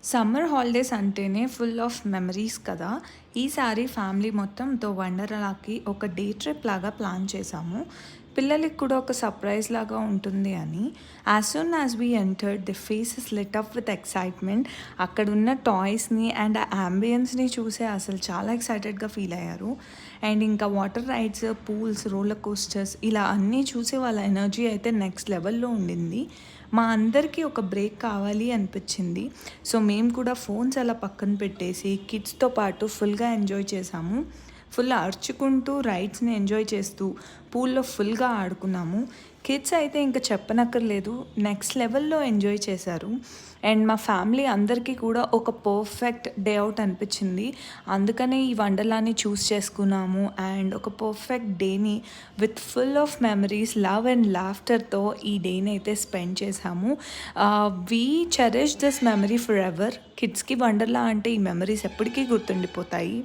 Summer holidays అంటేనే full of memories కదా! ఈసారి ఫ్యామిలీ మొత్తంతో వండర్‌లాకి ఒక డే ట్రిప్ లాగా ప్లాన్ చేశాము. పిల్లలకి కూడా ఒక సర్ప్రైజ్ లాగా ఉంటుంది అని. As soon as we entered the faces lit up with excitement. అక్కడున్న టాయ్స్‌ని అండ్ ఆ యాంబియన్స్‌ని చూసే అసలు చాలా ఎక్సైటెడ్‌గా ఫీల్ అయ్యారు. అండ్ ఇంకా water rides, pools, roller coasters ఇలా అన్నీ చూసి వాళ్ళ ఎనర్జీ అయితే నెక్స్ట్ లెవెల్‌లో ఉండింది. మా అందరికీ ఒక బ్రేక్ కావాలి అనిపించింది. సో, మేము కూడా ఫోన్స్ అలా పక్కన పెట్టేసి కిడ్స్‌తో పాటు ఫుల్‌గా ఎంజాయ్ చేశాము. ఫుల్ అరుచుకుంటూ రైడ్స్‌ని ఎంజాయ్ చేస్తూ పూల్‌లో ఫుల్‌గా ఆడుకున్నాము. కిడ్స్ అయితే ఇంక చెప్పనక్కర్లేదు. నెక్స్ట్ లెవెల్‌లో ఎంజాయ్ చేశారు. అండ్ మా ఫ్యామిలీ అందరికీ కూడా ఒక పర్ఫెక్ట్ డే ఔట్ అనిపించింది. అందుకనే ఈ వండర్‌లాని చూస్ చేసుకున్నాము. అండ్ ఒక పర్ఫెక్ట్ డేని with full of memories, love and లాఫ్టర్‌తో ఈ డేని అయితే స్పెండ్ చేశాము. We cherish this memory forever. కిడ్స్‌కి వండర్‌లా అంటే ఈ మెమరీస్ ఎప్పటికీ గుర్తుండిపోతాయి.